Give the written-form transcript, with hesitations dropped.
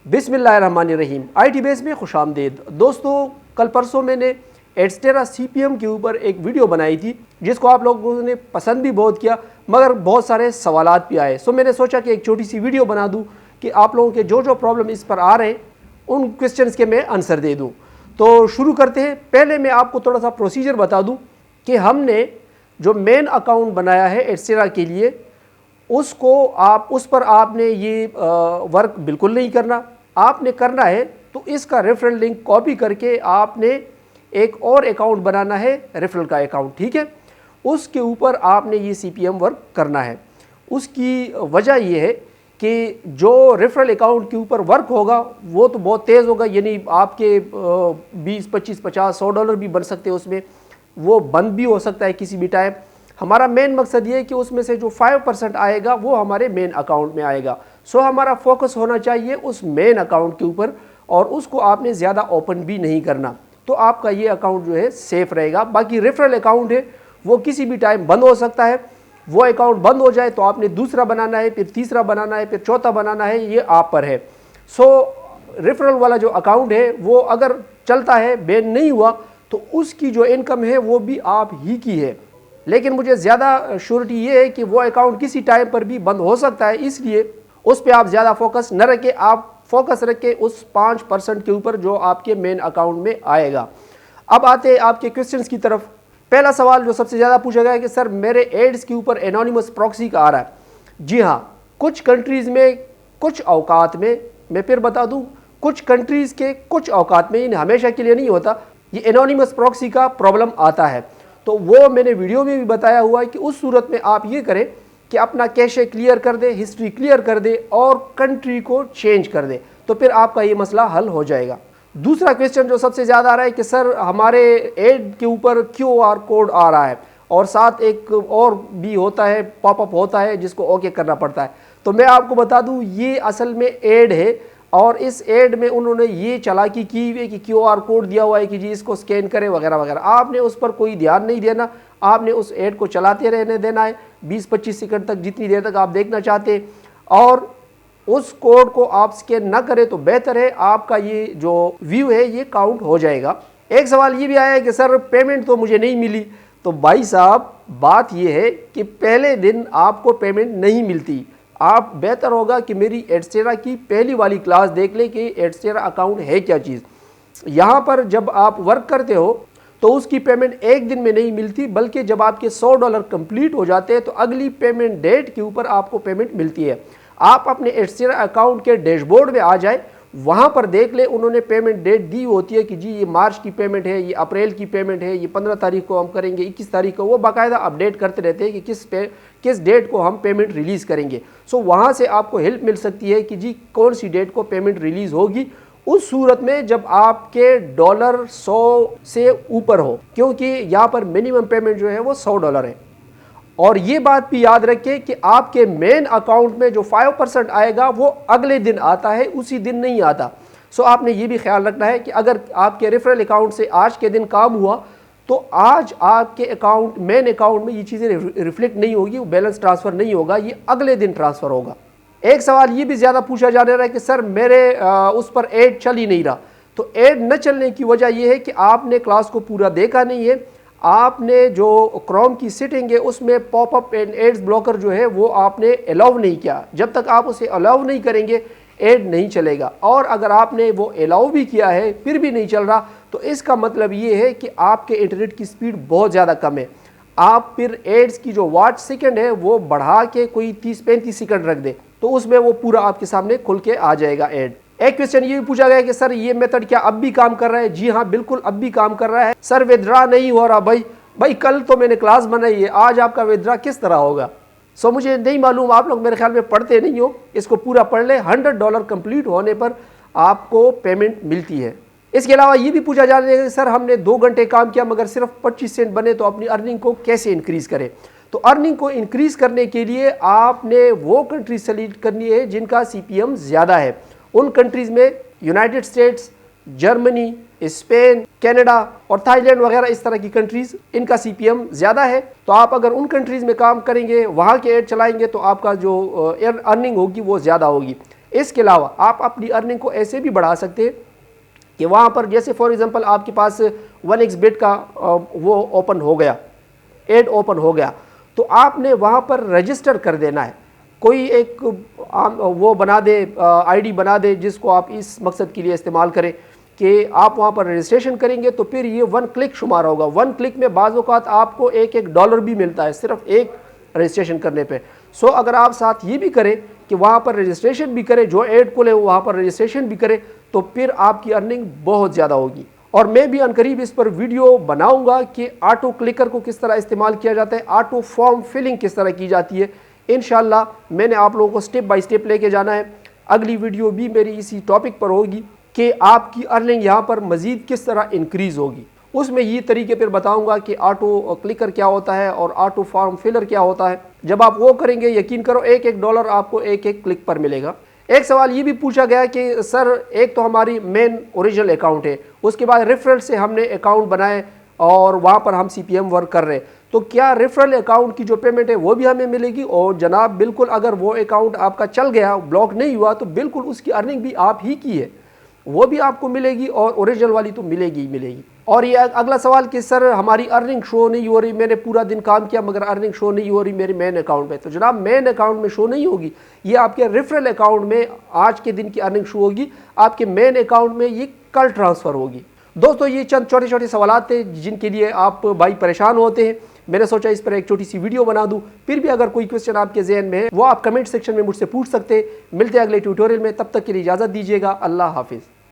बिस्मिल्लाहिर्रहमानिर्रहीम। IT base में खुशामदीद। दोस्तों, कल परसों मैंने एडस्टेरा CPM के ऊपर एक वीडियो बनाई थी जिसको आप लोगों ने पसंद भी बहुत किया, मगर बहुत सारे सवालात भी आए। मैंने सोचा कि एक छोटी सी वीडियो बना दूं कि आप लोगों के जो जो प्रॉब्लम इस पर आ रहे हैं उन क्वेश्चंस के मैं आंसर दे दूं। तो शुरू करते हैं। पहले मैं आपको थोड़ा सा प्रोसीजर बता दूं कि हमने जो मेन अकाउंट बनाया है एडस्टेरा के लिए, उस पर आपने ये वर्क बिल्कुल नहीं करना। आपने करना है तो इसका रेफरल लिंक कॉपी करके आपने एक और अकाउंट बनाना है, रेफरल का अकाउंट, ठीक है। उसके ऊपर आपने ये CPM वर्क करना है। उसकी वजह ये है कि जो रेफरल अकाउंट के ऊपर वर्क होगा वो तो बहुत तेज़ होगा, यानी आपके 20, 25, 50, $100 भी बन सकते हैं उसमें। वो बंद भी हो सकता है किसी भी टाइम। हमारा मेन मकसद ये है कि उसमें से जो 5% आएगा वो हमारे मेन अकाउंट में आएगा। हमारा फोकस होना चाहिए उस मेन अकाउंट के ऊपर, और उसको आपने ज़्यादा ओपन भी नहीं करना, तो आपका ये अकाउंट जो है सेफ रहेगा। बाकी रेफरल अकाउंट है वो किसी भी टाइम बंद हो सकता है। वो अकाउंट बंद हो जाए तो आपने दूसरा बनाना है, फिर तीसरा बनाना है, फिर चौथा बनाना है, ये आप पर है। रेफरल वाला जो अकाउंट है वो अगर चलता है, बैन नहीं हुआ, तो उसकी जो इनकम है वो भी आप ही की है। लेकिन मुझे ज़्यादा श्योरिटी ये है कि वो अकाउंट किसी टाइम पर भी बंद हो सकता है, इसलिए उस पर आप ज़्यादा फोकस न रखें। आप फोकस रखें उस 5% के ऊपर जो आपके मेन अकाउंट में आएगा। अब आते हैं आपके क्वेश्चंस की तरफ। पहला सवाल जो सबसे ज़्यादा पूछा गया है कि सर मेरे एड्स के ऊपर एनोनिमस प्रॉक्सी का आ रहा है। जी हाँ, कुछ कंट्रीज़ में, कुछ औकात में, मैं फिर बता दूँ, कुछ कंट्रीज़ के कुछ औकात में, इन हमेशा के लिए नहीं होता, ये एनोनिमस प्रॉक्सी का प्रॉब्लम आता है। तो वो मैंने वीडियो में भी बताया हुआ है कि उस सूरत में आप ये करें कि अपना कैशे क्लियर कर दे, हिस्ट्री क्लियर कर दे और कंट्री को चेंज कर दे, तो फिर आपका ये मसला हल हो जाएगा। दूसरा क्वेश्चन जो सबसे ज़्यादा आ रहा है कि सर हमारे एड के ऊपर QR कोड आ रहा है और साथ एक और भी होता है, पॉपअप होता है जिसको ओके करना पड़ता है। तो मैं आपको बता दूं, ये असल में एड है और इस एड में उन्होंने ये चालाकी की हुई है कि QR कोड दिया हुआ है कि जी इसको स्कैन करें वगैरह वगैरह। आपने उस पर कोई ध्यान नहीं देना, आपने उस एड को चलाते रहने देना है 20-25 सेकंड तक, जितनी देर तक आप देखना चाहते हैं, और उस कोड को आप स्कैन ना करें तो बेहतर है। आपका ये जो व्यू है ये काउंट हो जाएगा। एक सवाल ये भी आया है कि सर पेमेंट तो मुझे नहीं मिली। तो भाई साहब, बात ये है कि पहले दिन आपको पेमेंट नहीं मिलती। आप बेहतर होगा कि मेरी एडस्टेरा की पहली वाली क्लास देख लें कि एडस्टेरा अकाउंट है क्या चीज़। यहाँ पर जब आप वर्क करते हो तो उसकी पेमेंट एक दिन में नहीं मिलती, बल्कि जब आपके $100 कंप्लीट हो जाते हैं तो अगली पेमेंट डेट के ऊपर आपको पेमेंट मिलती है। आप अपने एडस्टेरा अकाउंट के डैशबोर्ड में आ जाए, वहाँ पर देख ले, उन्होंने पेमेंट डेट दी होती है कि जी ये मार्च की पेमेंट है, ये अप्रैल की पेमेंट है, ये 15 तारीख को हम करेंगे, 21 तारीख को। वो बाकायदा अपडेट करते रहते हैं कि किस डेट को हम पेमेंट रिलीज़ करेंगे। वहाँ से आपको हेल्प मिल सकती है कि जी कौन सी डेट को पेमेंट रिलीज़ होगी। उस सूरत में जब आपके $100 से ऊपर हो, क्योंकि यहाँ पर मिनिमम पेमेंट जो है वो $100 है। और ये बात भी याद रखें कि आपके मेन अकाउंट में जो 5% आएगा वो अगले दिन आता है, उसी दिन नहीं आता। आपने ये भी ख्याल रखना है कि अगर आपके रेफरल अकाउंट से आज के दिन काम हुआ तो आज आपके अकाउंट, मेन अकाउंट में ये चीज़ें रिफ्लेक्ट नहीं होगी, बैलेंस ट्रांसफ़र नहीं होगा, ये अगले दिन ट्रांसफ़र होगा। एक सवाल ये भी ज़्यादा पूछा जा रहा है कि सर मेरे उस पर एड चल ही नहीं रहा। तो एड न चलने की वजह यह है कि आपने क्लास को पूरा देखा नहीं है। आपने जो क्रोम की सेटिंग है उसमें पॉपअप एंड एड्स ब्लॉकर जो है वो आपने अलाउ नहीं किया। जब तक आप उसे अलाउ नहीं करेंगे एड नहीं चलेगा। और अगर आपने वो अलाउ भी किया है फिर भी नहीं चल रहा, तो इसका मतलब ये है कि आपके इंटरनेट की स्पीड बहुत ज़्यादा कम है। आप फिर एड्स की जो वाट सेकंड है वो बढ़ा के कोई 30-35 सेकंड रख दे, तो उसमें वो पूरा आपके सामने खुल के आ जाएगा एड। एक क्वेश्चन ये भी पूछा गया कि सर ये मेथड क्या अब भी काम कर रहा है। जी हाँ, बिल्कुल अब भी काम कर रहा है। सर विथड्रा नहीं हो रहा। भाई कल तो मैंने क्लास बनाई है, आज आपका विथड्रा किस तरह होगा? मुझे नहीं मालूम, आप लोग मेरे ख्याल में पढ़ते नहीं हो, इसको पूरा पढ़ ले। $100 कंप्लीट होने पर आपको पेमेंट मिलती है। इसके अलावा ये भी पूछा जा रहा है कि सर हमने 2 घंटे काम किया मगर सिर्फ 25 सेंट बने, तो अपनी अर्निंग को कैसे इंक्रीज़ करें? तो अर्निंग को इंक्रीज़ करने के लिए आपने वो कंट्री सेलेक्ट करनी है जिनका CPM ज़्यादा है। उन कंट्रीज़ में United states, Germany, Spain, Canada और थाईलैंड वगैरह, इस तरह की कंट्रीज़, इनका CPM ज़्यादा है। तो आप अगर उन कंट्रीज़ में काम करेंगे, वहाँ के ऐड चलाएंगे, तो आपका जो अर्निंग होगी वो ज़्यादा होगी। इसके अलावा आप अपनी अर्निंग को ऐसे भी बढ़ा सकते हैं कि वहाँ पर जैसे फॉर एग्जांपल आपके पास 1xbet का वो ओपन हो गया, एड ओपन हो गया, तो आपने वहाँ पर रजिस्टर कर देना है। कोई एक वो बना दे, आईडी बना दे जिसको आप इस मकसद के लिए इस्तेमाल करें कि आप वहाँ पर रजिस्ट्रेशन करेंगे तो फिर ये 1 क्लिक शुमार होगा। 1 क्लिक में बाज़ औक़ात आपको एक डॉलर भी मिलता है सिर्फ एक रजिस्ट्रेशन करने पे। सो अगर आप साथ ये भी करें कि वहाँ पर रजिस्ट्रेशन भी करें, जो ऐड खोले वहाँ पर रजिस्ट्रेशन भी करें, तो फिर आपकी अर्निंग बहुत ज़्यादा होगी। और मैं भी अनकरीब इस पर वीडियो बनाऊंगा कि ऑटो क्लिकर को किस तरह इस्तेमाल किया जाता है, ऑटो फॉर्म फिलिंग किस तरह की जाती है। इंशाल्लाह मैंने आप लोगों को स्टेप बाय स्टेप लेके जाना है। अगली वीडियो भी मेरी इसी टॉपिक पर होगी कि आपकी अर्निंग यहाँ पर मज़ीद किस तरह इंक्रीज़ होगी। उसमें ये तरीके फिर बताऊंगा कि ऑटो क्लिकर क्या होता है और ऑटो फॉर्म फिलर क्या होता है। जब आप वो करेंगे यकीन करो एक डॉलर आपको एक क्लिक पर मिलेगा। एक सवाल ये भी पूछा गया कि सर एक तो हमारी मेन ओरिजिनल अकाउंट है, उसके बाद रेफरल से हमने अकाउंट बनाए और वहाँ पर हम CPM वर्क कर रहे हैं, तो क्या रेफरल अकाउंट की जो पेमेंट है वो भी हमें मिलेगी? और जनाब बिल्कुल, अगर वो अकाउंट आपका चल गया, ब्लॉक नहीं हुआ, तो बिल्कुल उसकी अर्निंग भी आप ही की है, वो भी आपको मिलेगी और ओरिजिनल वाली तो मिलेगी ही मिलेगी। और ये अगला सवाल कि सर हमारी अर्निंग शो नहीं हो रही, मैंने पूरा दिन काम किया मगर अर्निंग शो नहीं हो रही मेरी मेन अकाउंट में। तो जनाब मेन अकाउंट में शो नहीं होगी, ये आपके रेफरल अकाउंट में आज के दिन की अर्निंग शो होगी, आपके मेन अकाउंट में ये कल ट्रांसफ़र होगी। दोस्तों ये चंद छोटे छोटे सवाल थे जिनके लिए आप भाई परेशान होते हैं। मैंने सोचा इस पर एक छोटी सी वीडियो बना दूं। फिर भी अगर कोई क्वेश्चन आपके जहन में है वो आप कमेंट सेक्शन में मुझसे पूछ सकते हैं। मिलते हैं अगले ट्यूटोरियल में, तब तक के लिए इजाज़त दीजिएगा। अल्लाह हाफिज़।